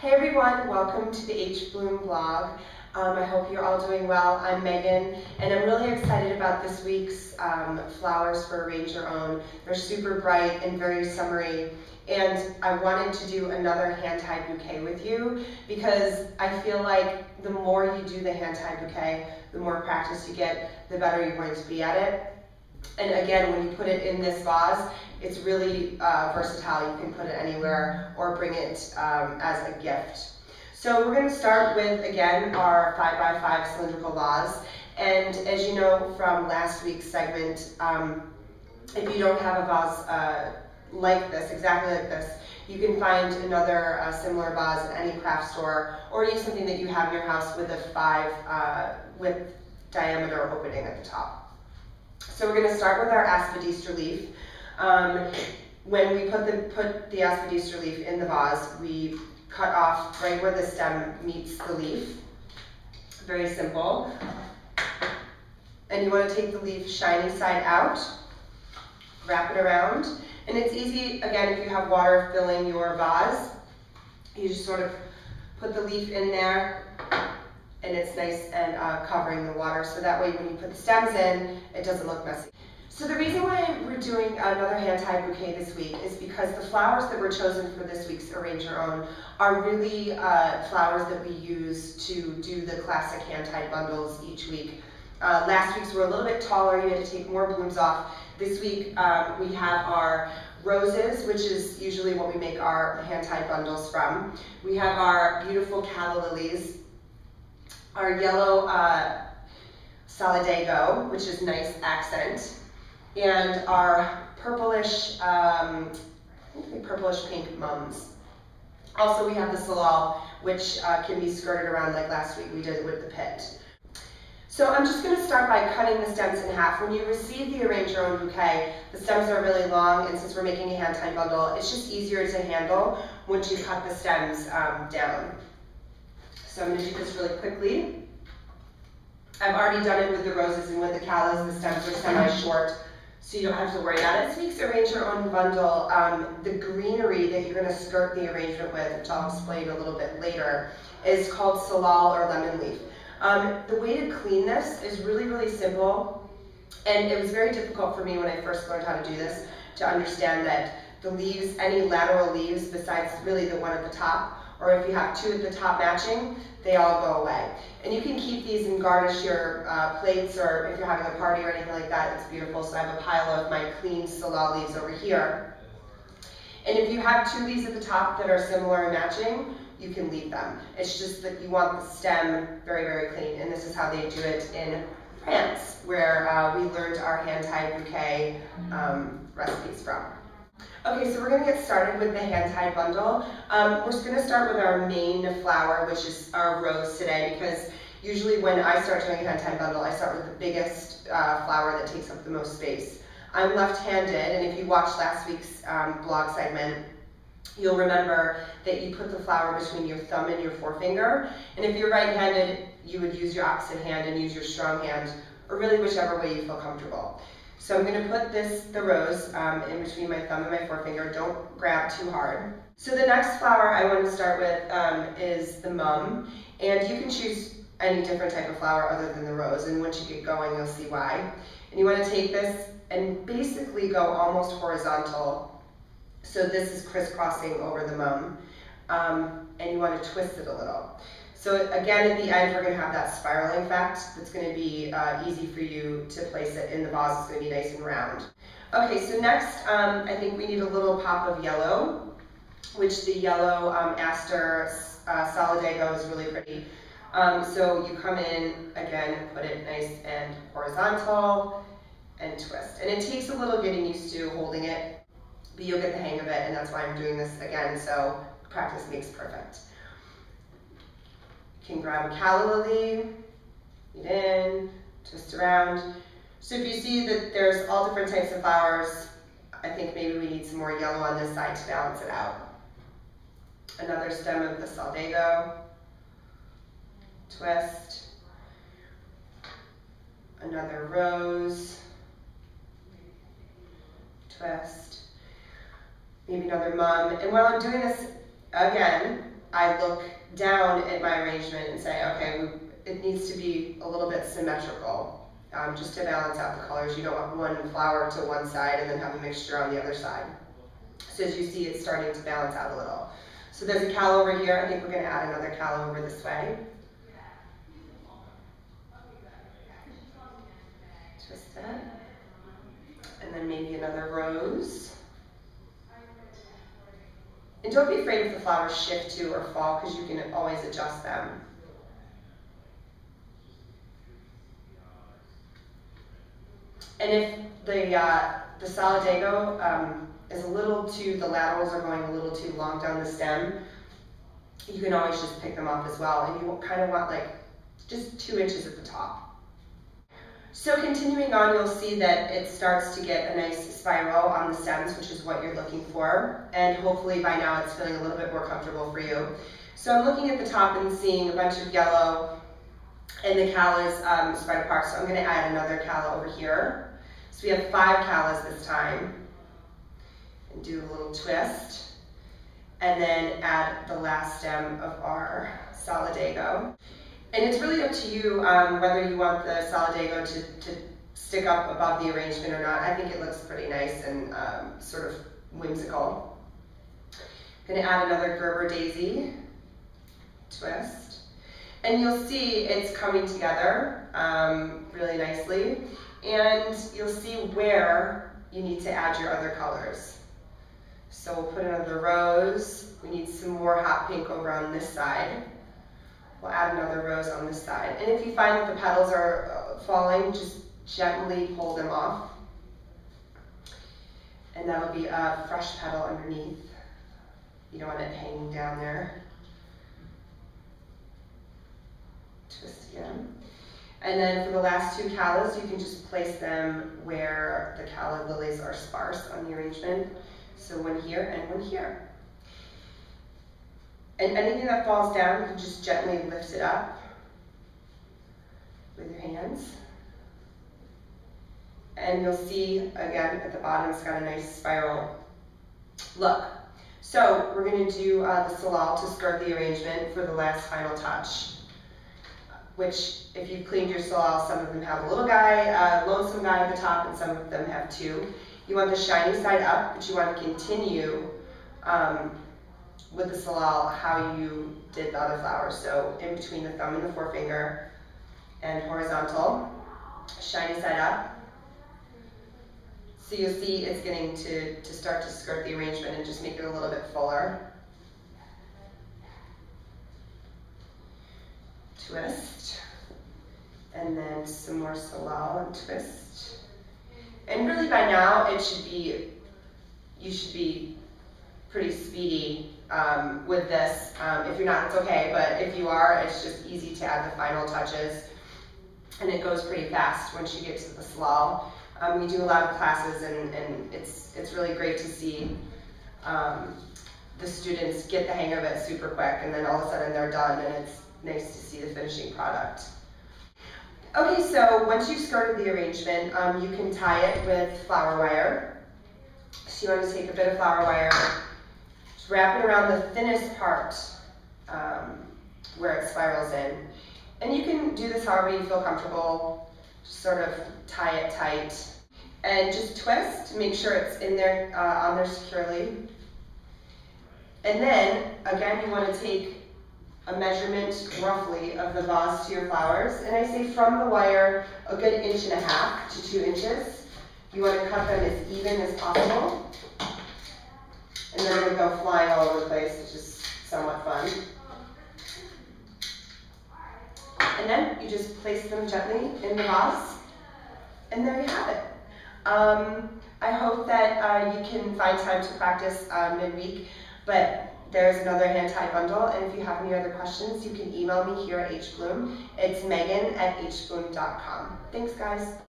Hey everyone, welcome to the H.BLOOM blog. I hope you're all doing well. I'm Megan, and I'm really excited about this week's flowers for Arrange Your Own. They're super bright and very summery, and I wanted to do another hand-tied bouquet with you because I feel like the more you do the hand-tied bouquet, the more practice you get, the better you're going to be at it. And again, when you put it in this vase, it's really versatile. You can put it anywhere or bring it as a gift. So we're going to start with, again, our 5x5 cylindrical vase. And as you know from last week's segment, if you don't have a vase like this, exactly like this, you can find another similar vase at any craft store, or use something that you have in your house with a 5 width diameter opening at the top. So we're going to start with our aspidistra leaf. When we put the aspidistra leaf in the vase, we cut off right where the stem meets the leaf. Very simple. And you want to take the leaf shiny side out, wrap it around. And it's easy, again, if you have water filling your vase, you just sort of put the leaf in there, and it's nice and covering the water, so that way when you put the stems in, it doesn't look messy. So the reason why we're doing another hand-tied bouquet this week is because the flowers that were chosen for this week's Arrange Your Own are really flowers that we use to do the classic hand-tied bundles each week. Last week's were a little bit taller, you had to take more blooms off. This week we have our roses, which is usually what we make our hand-tied bundles from. We have our beautiful calla lilies, our yellow solidago, which is nice accent, and our purplish, purplish pink mums. Also, we have the floral, which can be skirted around like last week we did with the pit. So I'm just going to start by cutting the stems in half. When you receive the Arrange Your Own bouquet, the stems are really long, and since we're making a hand-tied bundle, it's just easier to handle once you cut the stems down. So I'm going to do this really quickly. I've already done it with the roses and with the callas. The stems are semi-short, so you don't have to worry about it. This week's Arrange Your Own bundle, the greenery that you're going to skirt the arrangement with, which I'll explain a little bit later, is called salal or lemon leaf. The way to clean this is really, really simple, and it was very difficult for me when I first learned how to do this to understand that the leaves, any lateral leaves besides really the one at the top, or if you have two at the top matching, they all go away. And you can keep these and garnish your plates, or if you're having a party or anything like that, it's beautiful. So I have a pile of my clean salal leaves over here. And if you have two leaves at the top that are similar and matching, you can leave them. It's just that you want the stem very, very clean, and this is how they do it in France, where we learned our hand-tied bouquet recipes from. Okay, so we're going to get started with the hand-tied bundle. We're going to start with our main flower, which is our rose today, because usually when I start doing a hand-tied bundle, I start with the biggest flower that takes up the most space. I'm left-handed, and if you watched last week's blog segment, you'll remember that you put the flower between your thumb and your forefinger, and if you're right-handed, you would use your opposite hand and use your strong hand, or really whichever way you feel comfortable. So I'm going to put the rose in between my thumb and my forefinger. Don't grab too hard. So the next flower I want to start with is the mum, and you can choose any different type of flower other than the rose, and once you get going you'll see why. And you want to take this and basically go almost horizontal. So this is crisscrossing over the mum, and you want to twist it a little. So again, at the end, we're going to have that spiraling effect that's going to be easy for you to place it in the vase. It's going to be nice and round. Okay, so next, I think we need a little pop of yellow, which the yellow aster solidago is really pretty. So you come in, again, put it nice and horizontal, and twist. And it takes a little getting used to holding it, but you'll get the hang of it, and that's why I'm doing this again, so practice makes perfect. You can grab a calla lily, feed in, twist around. So if you see that there's all different types of flowers, I think maybe we need some more yellow on this side to balance it out. Another stem of the solidago, twist. Another rose, twist. Maybe another mum. And while I'm doing this, again, I look down at my arrangement and say, okay, it needs to be a little bit symmetrical, just to balance out the colors. You don't want one flower to one side and then have a mixture on the other side. So as you see, it's starting to balance out a little. So there's a cal over here. I think we're going to add another cal over this way. Twist that. And then maybe another rose. And don't be afraid if the flowers shift to or fall, because you can always adjust them. And if the solidago is a little too, the laterals are going a little too long down the stem, you can always just pick them off as well. And you kind of want like just 2 inches at the top. So continuing on, you'll see that it starts to get a nice spiral on the stems, which is what you're looking for. And hopefully by now it's feeling a little bit more comfortable for you. So I'm looking at the top and seeing a bunch of yellow, and the callas spread apart. So I'm going to add another calla over here. So we have 5 callas this time. And do a little twist. And then add the last stem of our solidago. And it's really up to you whether you want the solidago to stick up above the arrangement or not. I think it looks pretty nice and sort of whimsical. I'm going to add another Gerber daisy, twist. And you'll see it's coming together really nicely. And you'll see where you need to add your other colors. So we'll put another rose. We need some more hot pink over on this side. We'll add another rose on this side. And if you find that the petals are falling, just gently pull them off. And that'll be a fresh petal underneath. You don't want it hanging down there. Twist again. And then for the last 2 callas, you can just place them where the calla lilies are sparse on the arrangement. So one here and one here. And anything that falls down, you can just gently lift it up with your hands. And you'll see, again, at the bottom, it's got a nice spiral look. So we're going to do the salal to skirt the arrangement for the last final touch, which, if you've cleaned your salal, some of them have a little guy, lonesome guy at the top, and some of them have 2. You want the shiny side up, but you want to continue with the salal how you did the other flowers. So in between the thumb and the forefinger, and horizontal, shiny side up. So you'll see it's getting to start to skirt the arrangement and just make it a little bit fuller. Twist, and then some more salal and twist. And really by now you should be pretty speedy with this. If you're not, it's okay, but if you are, it's just easy to add the final touches, and it goes pretty fast once you get to the salal. We do a lot of classes, and it's really great to see the students get the hang of it super quick, and then all of a sudden they're done, and it's nice to see the finishing product. Okay, so once you've skirted the arrangement, you can tie it with flower wire. So you want to take a bit of flower wire, just wrap it around the thinnest part where it spirals in. And you can do this however you feel comfortable. Just sort of tie it tight. And just twist, make sure it's in there, on there securely. And then, again, you want to take a measurement roughly of the vase to your flowers. And I say from the wire, a good 1.5 to 2 inches. You want to cut them as even as possible. And they're going to go flying all over the place, which is somewhat fun. And then you just place them gently in the vase. And there you have it. I hope that you can find time to practice midweek, but there's another hand-tied bundle, and if you have any other questions, you can email me here at H.BLOOM. It's Megan at hbloom.com. Thanks, guys.